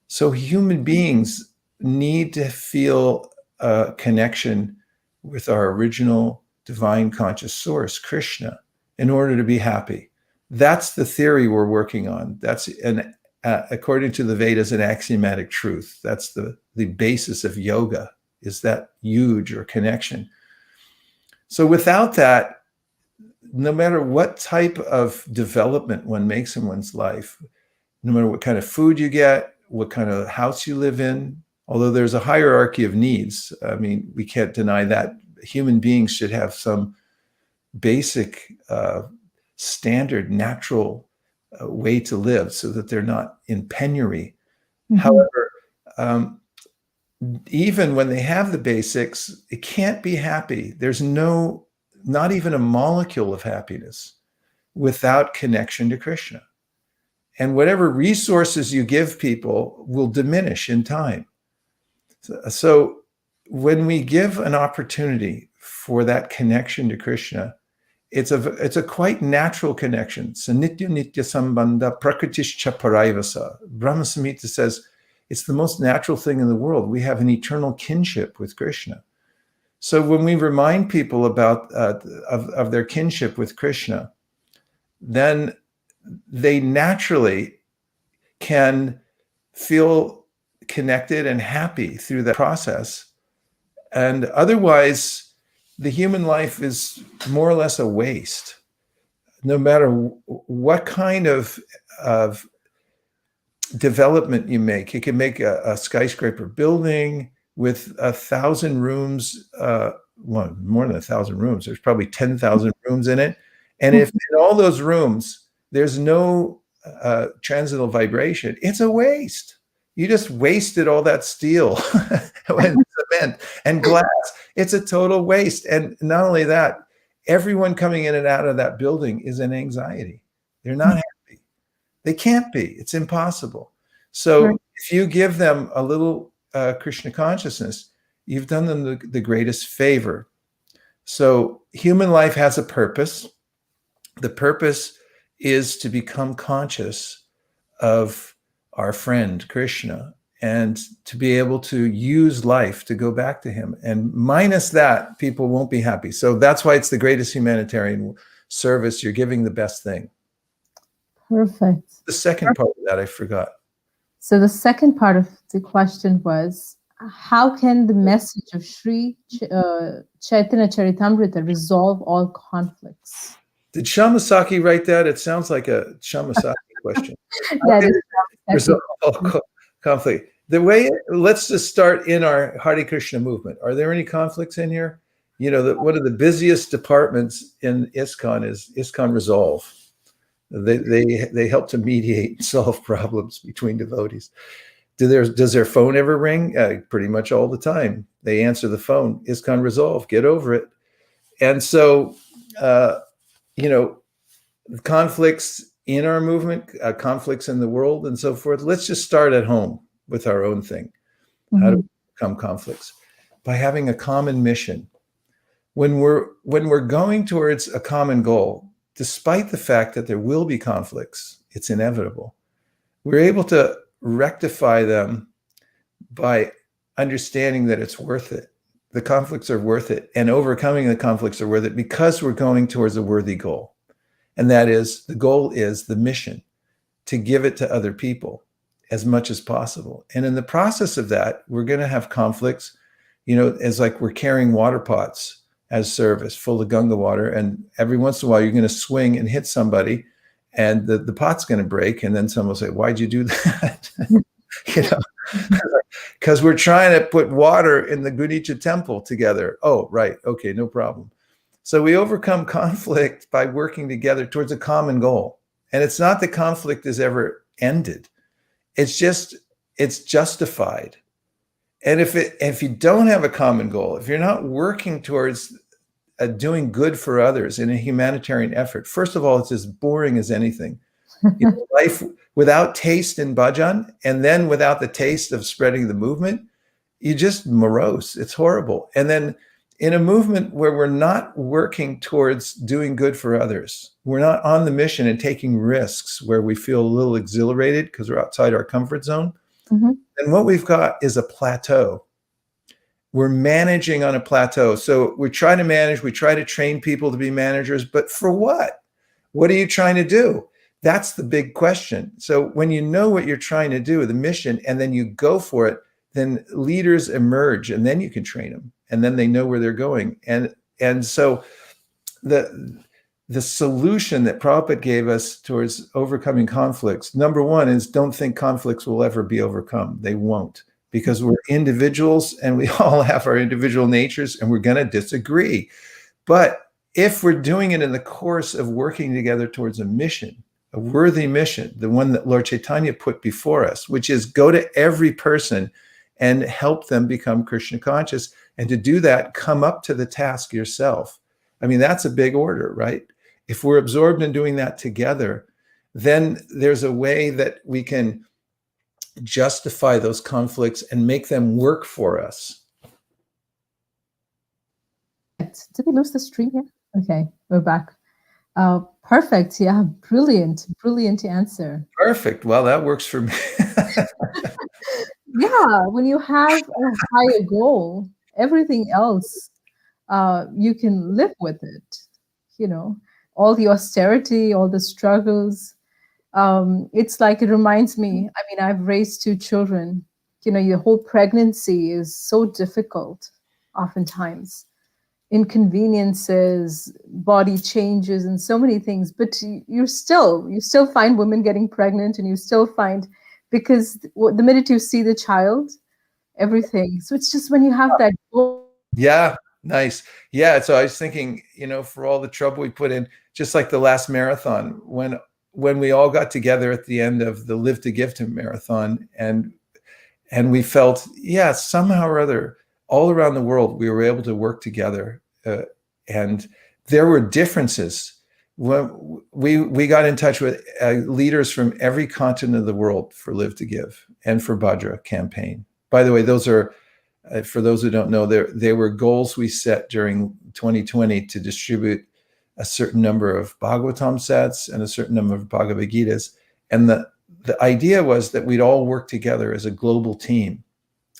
So human beings need to feel a connection with our original divine conscious source, Krishna, in order to be happy. That's the theory we're working on. That's according to the Vedas, an axiomatic truth. That's the basis of yoga, is that huge or connection. So without that, no matter what type of development one makes in one's life, no matter what kind of food you get, what kind of house you live in, although there's a hierarchy of needs, I mean, we can't deny that human beings should have some basic standard natural way to live so that they're not in penury. However, even when they have the basics, it can't be happy. There's not even a molecule of happiness. without connection to Krishna. And whatever resources you give people will diminish in time. So when we give an opportunity for that connection to Krishna, it's a quite natural connection. Sanitya nitya sambandha prakritischa paraivasa. Brahma Samhita says it's the most natural thing in the world. We have an eternal kinship with Krishna. So when we remind people about of their kinship with Krishna, then they naturally can feel connected and happy through that process. And otherwise, the human life is more or less a waste. No matter what kind of development you make, you can make a skyscraper building with 1,000 rooms, well, more than 1,000 rooms. There's probably 10,000 rooms in it. And if in all those rooms, there's no transcendental vibration, it's a waste. You just wasted all that steel and cement and glass. It's a total waste. And not only that, everyone coming in and out of that building is in anxiety. They're not happy. They can't be. It's impossible. So if you give them a little Krishna consciousness, you've done them the greatest favor. So human life has a purpose. The purpose is to become conscious of our friend Krishna and to be able to use life to go back to him. And minus that, people won't be happy. So that's why it's the greatest humanitarian service. You're giving the best thing. Perfect. The second part of that, I forgot. So the second part of the question was, how can the message of Sri Chaitanya Charitamrita resolve all conflicts? Did Shamasaki write that? It sounds like a Shamasaki question. That is resolve all conflict. The way, let's just start in our Hare Krishna movement. Are there any conflicts in here? You know, one of the busiest departments in ISKCON is ISKCON Resolve. They help to mediate and solve problems between devotees. Does their phone ever ring? Pretty much all the time. They answer the phone. ISKCON Resolve. Get over it. And so, you know, conflicts in our movement, conflicts in the world, and so forth. Let's just start at home with our own thing. How do we overcome conflicts? By having a common mission. When we're going towards a common goal, despite the fact that there will be conflicts, it's inevitable. We're able to rectify them by understanding that it's worth it. The conflicts are worth it, and overcoming the conflicts are worth it because we're going towards a worthy goal. And that is, the goal is the mission, to give it to other people as much as possible. And in the process of that, we're going to have conflicts, you know, as like we're carrying water pots as service full of Ganga water. And every once in a while, you're going to swing and hit somebody and the pot's going to break. And then someone will say, why'd you do that? You know, because we're trying to put water in the Gudicha temple together. Oh, right. Okay, no problem. So we overcome conflict by working together towards a common goal. And it's not that conflict is ever ended. It's just, it's justified. And if you don't have a common goal, if you're not working towards doing good for others in a humanitarian effort, first of all, it's as boring as anything. You know, life without taste in bhajan, and then without the taste of spreading the movement, you just morose. It's horrible. And then in a movement where we're not working towards doing good for others, we're not on the mission and taking risks where we feel a little exhilarated because we're outside our comfort zone, then what we've got is a plateau. We're managing on a plateau. So we try to manage, we try to train people to be managers, but for what? What are you trying to do? That's the big question. So when you know what you're trying to do, the mission, and then you go for it, then leaders emerge, and then you can train them, and then they know where they're going. And so the solution that Prabhupada gave us towards overcoming conflicts, number one, is don't think conflicts will ever be overcome. They won't, because we're individuals and we all have our individual natures and we're going to disagree. But if we're doing it in the course of working together towards a mission, a worthy mission, the one that Lord Chaitanya put before us, which is go to every person and help them become Krishna conscious. And to do that, come up to the task yourself. I mean, that's a big order, right? if we're absorbed in doing that together, then there's a way that we can justify those conflicts and make them work for us. Did we lose the stream here? Okay, we're back. Perfect. Yeah, brilliant answer. Perfect. Well, that works for me. Yeah, when you have a higher goal, everything else, you can live with it. You know, all the austerity, all the struggles. It's like, it reminds me, I mean, I've raised 2 children. You know, your whole pregnancy is so difficult, oftentimes. Inconveniences, body changes, and so many things. But you still find women getting pregnant, and you still find, because the minute you see the child, everything. So it's just when you have that goal. Yeah, nice. Yeah, so I was thinking, you know, for all the trouble we put in, just like the last marathon, when we all got together at the end of the Live to Give to marathon, and we felt, yeah, somehow or other, all around the world, we were able to work together. And there were differences. When we got in touch with leaders from every continent of the world for Live to Give and for Bhadra campaign. By the way, those are, for those who don't know, they were goals we set during 2020 to distribute a certain number of Bhagavatam sets and a certain number of Bhagavad Gitas. And the idea was that we'd all work together as a global team.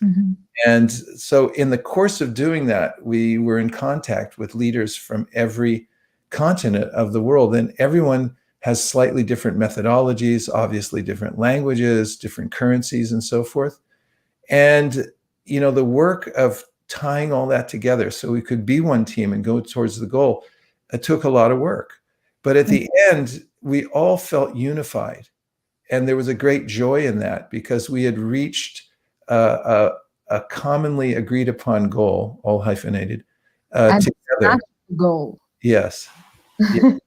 Mm-hmm. And so in the course of doing that, we were in contact with leaders from every continent of the world, and everyone has slightly different methodologies, obviously different languages, different currencies, and so forth. And, you know, the work of tying all that together so we could be one team and go towards the goal, it took a lot of work. But at the end, we all felt unified. And there was a great joy in that, because we had reached a commonly agreed upon goal, all hyphenated, together. Goal. Yes. Yeah.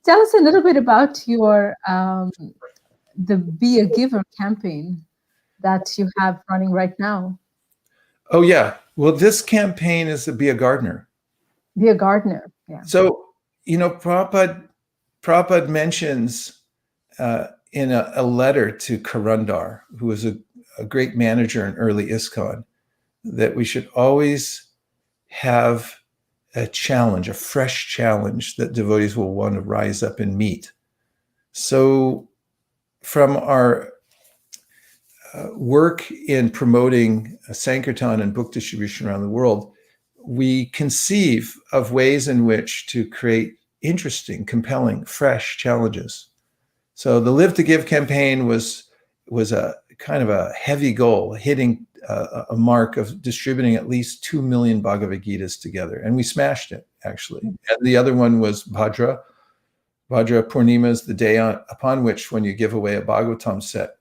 Tell us a little bit about your the Be a Giver campaign that you have running right now. Oh, yeah. Well, this campaign is to be a gardener. Be a gardener. Yeah. So, you know, Prabhupada mentions in a letter to Karundar, who was a great manager in early ISKCON, that we should always have a challenge, a fresh challenge that devotees will want to rise up and meet. So from our work in promoting Sankirtan and book distribution around the world, we conceive of ways in which to create interesting, compelling, fresh challenges. So the Live to Give campaign was a kind of a heavy goal, hitting a mark of distributing at least 2 million Bhagavad Gitas together. And we smashed it, actually. And the other one was Bhadra. Bhadra Purnima is the day upon which, when you give away a Bhagavatam set,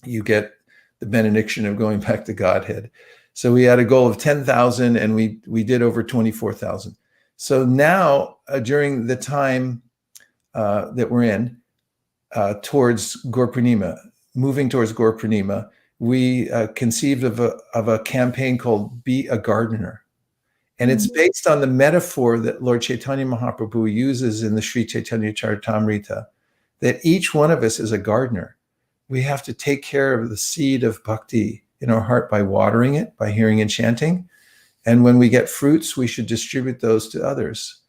you get the benediction of going back to Godhead. So we had a goal of 10,000, and we did over 24,000. So now, during the time that we're in, towards Gaur Purnima, moving towards Gaur Purnima, we conceived of a campaign called Be a Gardener. And it's based on the metaphor that Lord Chaitanya Mahaprabhu uses in the Sri Chaitanya Charitamrita, that each one of us is a gardener. We have to take care of the seed of bhakti in our heart by watering it, by hearing and chanting. And when we get fruits, we should distribute those to others.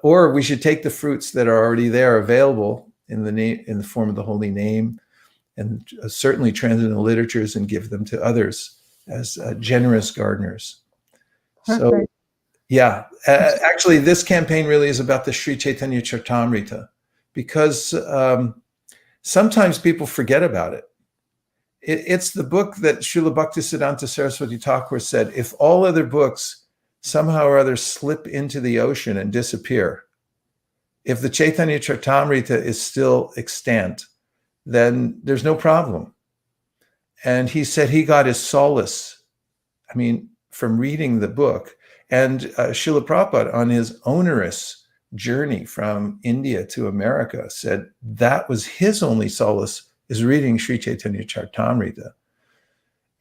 Or we should take the fruits that are already there, available in the form of the holy name, and certainly transcendental literatures, and give them to others as generous gardeners. Perfect. So, yeah, actually, this campaign really is about the Sri Chaitanya Charitamrita, because sometimes people forget about it. It's the book that Srila Bhaktisiddhanta Saraswati Thakur said, if all other books somehow or other slip into the ocean and disappear, if the Chaitanya Charitamrita is still extant, then there's no problem. And he said he got his solace, from reading the book. And Srila Prabhupada, on his onerous journey from India to America, said that was his only solace, is reading Sri Chaitanya Charitamrita.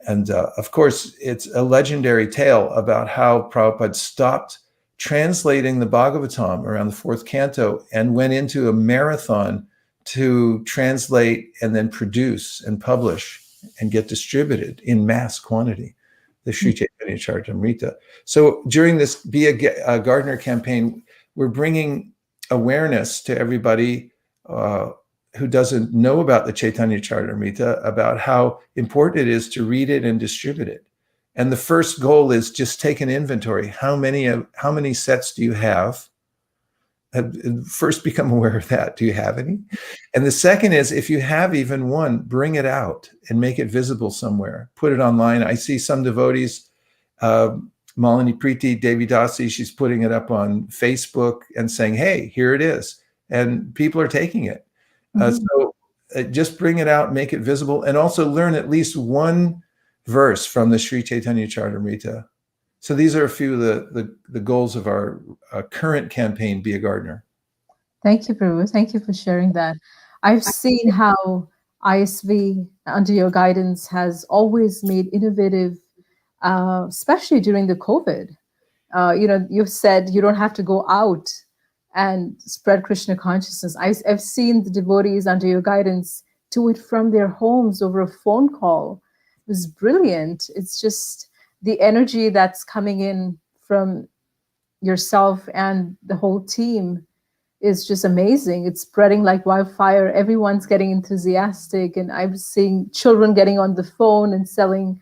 And of course, it's a legendary tale about how Prabhupada stopped translating the Bhagavatam around the 4th canto and went into a marathon to translate and then produce and publish and get distributed in mass quantity, the Sri Chaitanya Charitamrita. So during this Be a Gardener campaign, we're bringing awareness to everybody who doesn't know about the Chaitanya Charitamrita, about how important it is to read it and distribute it. And the first goal is just take an inventory. How many sets do you have? First, become aware of that. Do you have any? And the second is, if you have even one, bring it out and make it visible somewhere. Put it online. I see some devotees, Malini Preeti Devi Dasi, she's putting it up on Facebook and saying, hey, here it is. And people are taking it. So just bring it out, make it visible, and also learn at least one verse from the Sri Chaitanya Charitamrita. So these are a few of the goals of our current campaign, Be a Gardener. Thank you, Prabhu. Thank you for sharing that. I've seen how ISV, under your guidance, has always made innovative, especially during the COVID. You've said you don't have to go out and spread Krishna consciousness. I've seen the devotees under your guidance do it from their homes over a phone call. It was brilliant. It's just the energy that's coming in from yourself and the whole team is just amazing. It's spreading like wildfire. Everyone's getting enthusiastic, and I'm seeing children getting on the phone and selling,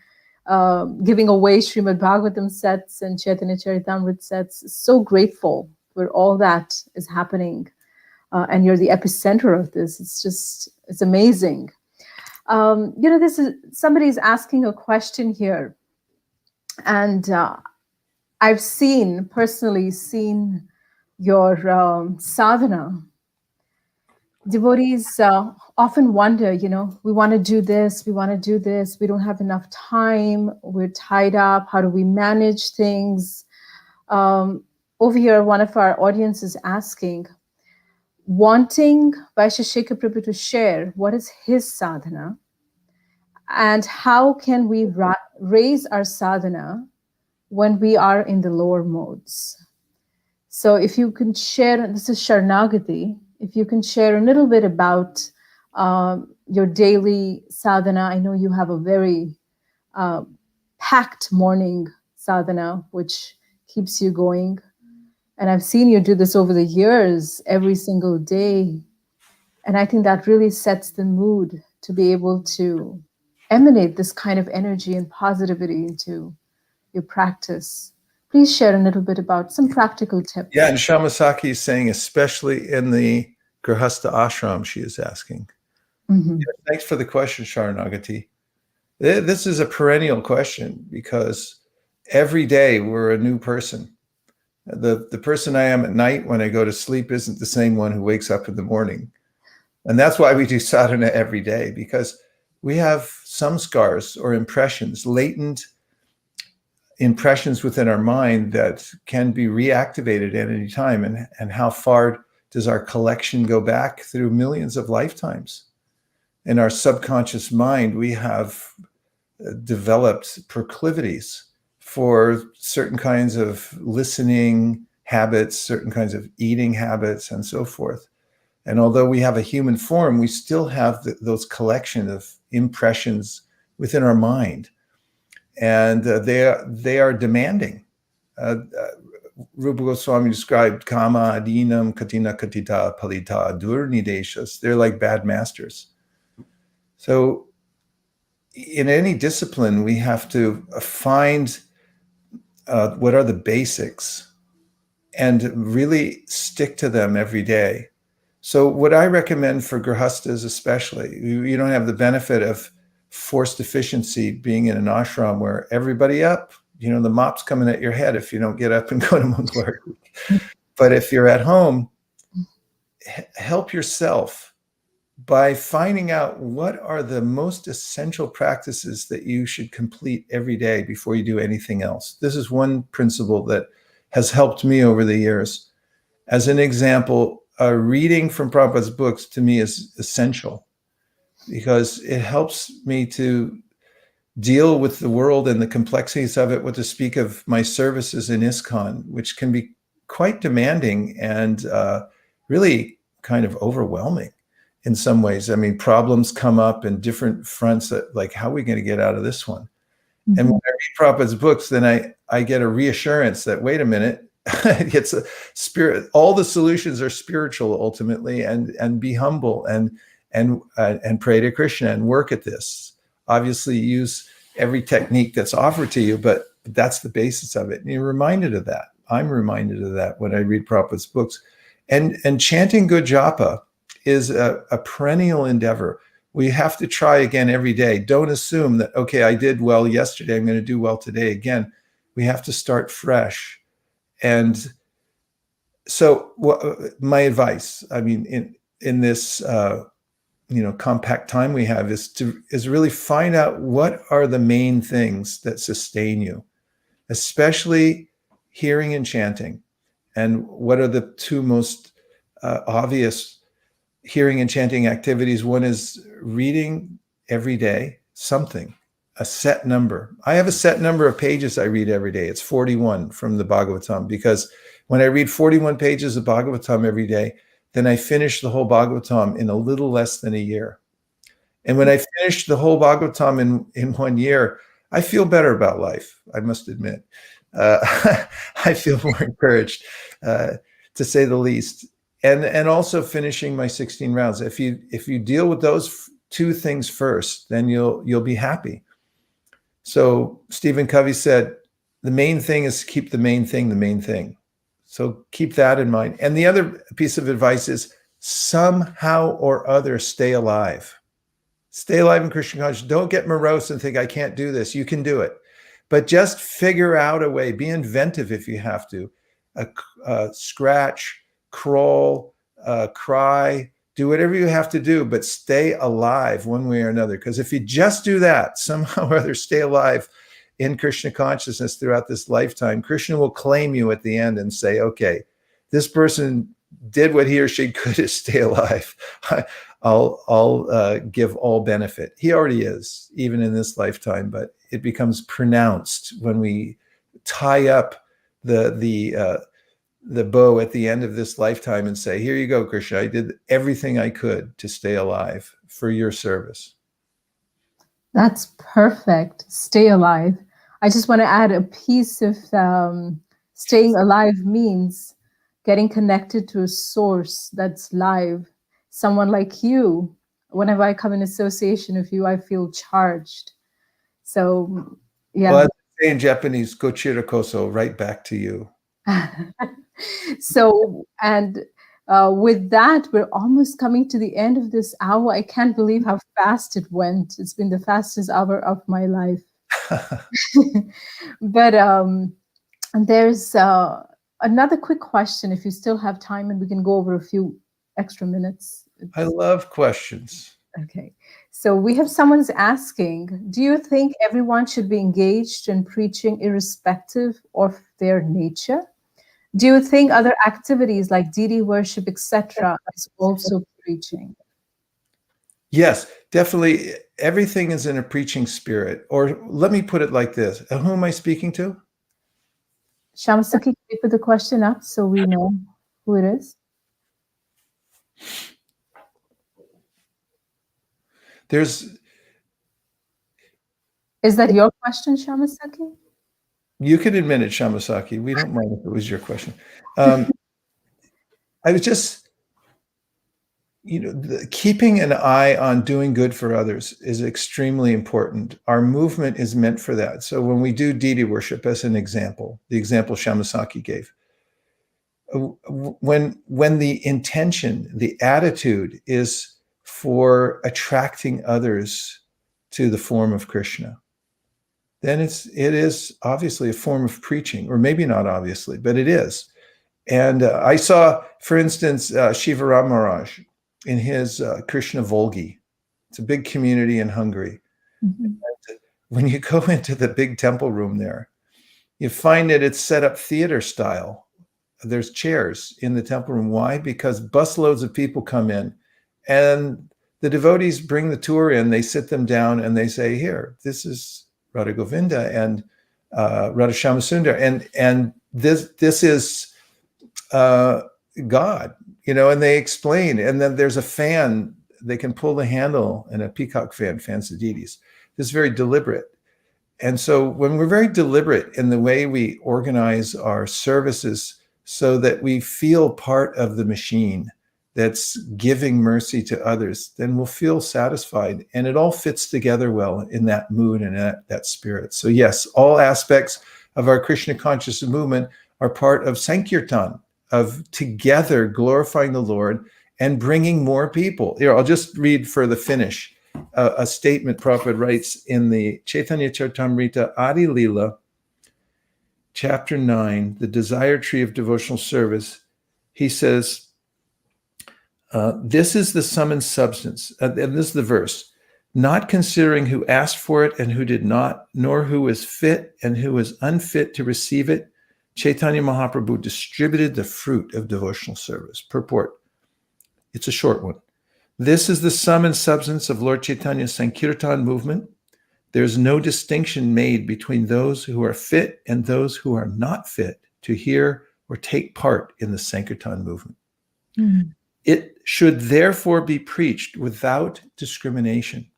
giving away Srimad Bhagavatam sets and Chaitanya Charitamrita sets. So grateful for all that is happening, and you're the epicenter of this. It's amazing. This is somebody's asking a question here, and I've personally seen your sadhana. Devotees often wonder, we want to do this, we don't have enough time, we're tied up, how do we manage things? Over here, one of our audience is asking, wanting Vaisesika Prabhu to share what is his sadhana and how can we raise our sadhana when we are in the lower modes. So if you can share, this is Sharanagati, if you can share a little bit about your daily sadhana. I know you have a very packed morning sadhana, which keeps you going. And I've seen you do this over the years, every single day. And I think that really sets the mood to be able to emanate this kind of energy and positivity into your practice. Please share a little bit about some practical tips. Yeah, and Shamasaki is saying, especially in the Grihastha ashram, she is asking. Yeah, thanks for the question, Sharanagati. This is a perennial question because every day we're a new person. The person I am at night when I go to sleep isn't the same one who wakes up in the morning. And that's why we do sadhana every day, because we have samskars or impressions, latent impressions within our mind that can be reactivated at any time. And how far does our collection go back? Through millions of lifetimes. In our subconscious mind, we have developed proclivities for certain kinds of listening habits, certain kinds of eating habits, and so forth. And although we have a human form, we still have those collection of impressions within our mind. And they are demanding. Rupa Goswami described kama adinam katina katita palita durnideshas. They're like bad masters. So in any discipline, we have to find what are the basics and really stick to them every day. So what I recommend for grihastas especially, you don't have the benefit of forced efficiency being in an ashram where everybody up, the mop's coming at your head if you don't get up and go to Mangalar. But if you're at home, help yourself by finding out what are the most essential practices that you should complete every day before you do anything else. This is one principle that has helped me over the years. As an example, reading from Prabhupada's books to me is essential because it helps me to deal with the world and the complexities of it, what to speak of my services in ISKCON, which can be quite demanding and really kind of overwhelming in some ways. I mean, problems come up in different fronts that, like, how are we going to get out of this one? Mm-hmm. And when I read Prabhupada's books, then I get a reassurance that, wait a minute, it's a spirit. All the solutions are spiritual ultimately, and be humble and pray to Krishna and work at this. Obviously, use every technique that's offered to you, but that's the basis of it. And you're reminded of that. I'm reminded of that when I read Prabhupada's books. And chanting good japa is a perennial endeavor. We have to try again every day. Don't assume that, okay, I did well yesterday, I'm going to do well today again. We have to start fresh. And so my advice, I mean, in this compact time we have, is really find out what are the main things that sustain you, especially hearing and chanting. And what are the two most obvious hearing and chanting activities? One is reading every day something, a set number. I have a set number of pages I read every day. It's 41 from the Bhagavatam, because when I read 41 pages of Bhagavatam every day, then I finish the whole Bhagavatam in a little less than a year. And when I finish the whole Bhagavatam in 1 year, I feel better about life, I must admit. I feel more encouraged, to say the least. And also finishing my 16 rounds. If you deal with those two things first, then you'll be happy. So Stephen Covey said, the main thing is to keep the main thing the main thing. So keep that in mind. And the other piece of advice is somehow or other stay alive. Stay alive in Krishna consciousness. Don't get morose and think, I can't do this. You can do it. But just figure out a way. Be inventive if you have to. Scratch, crawl, cry, do whatever you have to do, but stay alive one way or another. Because if you just do that, somehow or other stay alive in Krishna consciousness throughout this lifetime, Krishna will claim you at the end and say, okay, this person did what he or she could to stay alive. I'll give all benefit. He already is, even in this lifetime, but it becomes pronounced when we tie up the bow at the end of this lifetime and say, here you go, Krishna, I did everything I could to stay alive for your service. That's perfect. Stay alive. I just want to add a piece of staying alive means getting connected to a source that's live. Someone like you. Whenever I come in association with you, I feel charged. So, yeah. Well, as I say in Japanese, gochira koso, right back to you. So, and with that, we're almost coming to the end of this hour. I can't believe how fast it went. It's been the fastest hour of my life. But there's another quick question, if you still have time, and we can go over a few extra minutes. I love questions. Okay. So we have someone's asking, do you think everyone should be engaged in preaching irrespective of their nature? Do you think other activities like deity worship, etc., is also preaching? Yes, definitely. Everything is in a preaching spirit. Or let me put it like this. Who am I speaking to? Shamasaki, can you put the question up so we know who it is? Is that your question, Shamasaki? You can admit it, Shamasaki. We don't mind if it was your question. I was just, keeping an eye on doing good for others is extremely important. Our movement is meant for that. So when we do deity worship, as an example, the example Shamasaki gave, when the intention, the attitude is for attracting others to the form of Krishna, then it is obviously a form of preaching, or maybe not obviously, but it is. And I saw, for instance, Shivaram Maharaj in his Krishna Volgi. It's a big community in Hungary. Mm-hmm. And when you go into the big temple room there, you find that it's set up theater style. There's chairs in the temple room. Why? Because busloads of people come in, and the devotees bring the tour in, they sit them down, and they say, here, this is Radha Govinda and Radha Shyamasundar. And this is God, and they explain. And then there's a fan, they can pull the handle, and a peacock fan fans the deities. This is very deliberate. And so when we're very deliberate in the way we organize our services so that we feel part of the machine that's giving mercy to others, then we'll feel satisfied. And it all fits together well in that mood and that spirit. So yes, all aspects of our Krishna consciousness movement are part of Sankirtan, of together glorifying the Lord and bringing more people. Here, I'll just read for the finish a statement Prabhupada writes in the Chaitanya Charitamrita Adi Lila, chapter 9, the desire tree of devotional service. He says, this is the sum and substance, and this is the verse, not considering who asked for it and who did not, nor who is fit and who is unfit to receive it, Chaitanya Mahaprabhu distributed the fruit of devotional service. Purport. It's a short one. This is the sum and substance of Lord Chaitanya's Sankirtan movement. There's no distinction made between those who are fit and those who are not fit to hear or take part in the Sankirtan movement. Mm. It should therefore be preached without discrimination.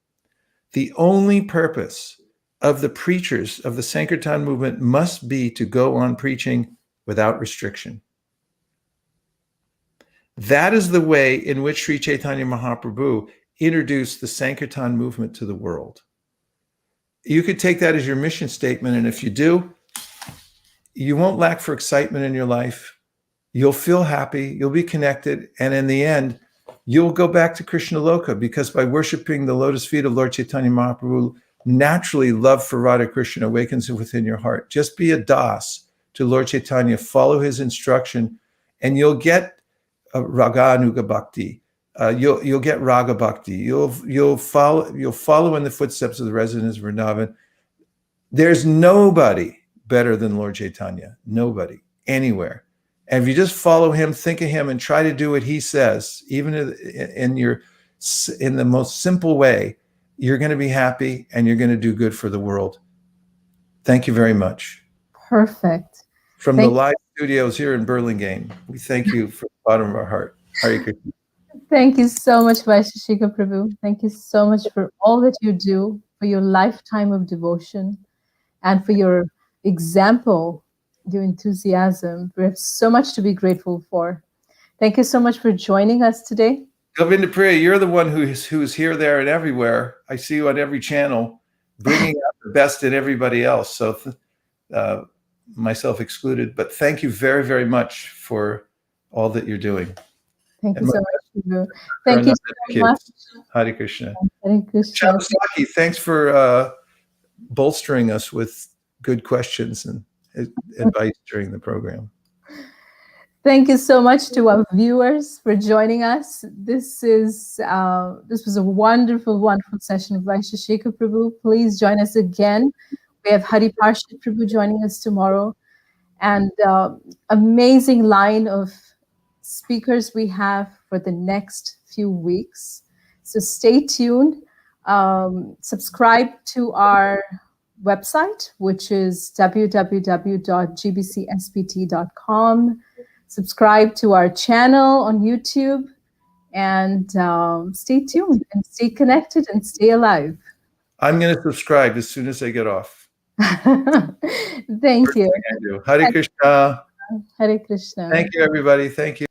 The only purpose of the preachers of the Sankirtan movement must be to go on preaching without restriction. That is the way in which Sri Chaitanya Mahaprabhu introduced the Sankirtan movement to the world. You could take that as your mission statement, and if you do, you won't lack for excitement in your life. You'll feel happy, you'll be connected, and in the end, you'll go back to Krishna Loka, because by worshiping the lotus feet of Lord Chaitanya Mahaprabhu, naturally love for Radha Krishna awakens within your heart. Just be a das to Lord Chaitanya, follow his instruction, and you'll get Raganuga Bhakti. You'll get Raga Bhakti. You'll follow in the footsteps of the residents of Vrindavan. There's nobody better than Lord Chaitanya. Nobody anywhere. And if you just follow him, think of him, and try to do what he says, even in the most simple way, you're going to be happy and you're going to do good for the world. Thank you very much. Perfect. From the live studios here in Burlingame, we thank you from the bottom of our heart. Hare Krishna. Thank you so much, Vaisesika Prabhu. Thank you so much for all that you do, for your lifetime of devotion, and for your example, your enthusiasm. We have so much to be grateful for. Thank you so much for joining us today. Govinda Priya, you're the one who's here, there, and everywhere. I see you on every channel, bringing out the best in everybody else. So, myself excluded. But thank you very, very much for all that you're doing. Thank you so much, Prabhu. Thank you so much. Hare Krishna. Hare Krishna. Chabasaki, thanks for bolstering us with good questions and advice during the program. Thank you so much to our viewers for joining us. This was a wonderful, wonderful session of Vaisesika Prabhu. Please join us again. We have Hari Parshad Prabhu joining us tomorrow, and amazing line of speakers we have for the next few weeks. So stay tuned. Subscribe to our website, which is www.gbcspt.com. Subscribe to our channel on YouTube, and stay tuned and stay connected and stay alive. I'm going to subscribe as soon as I get off. Thank you. Hare Krishna. Hare Krishna. Thank you, everybody. Thank you.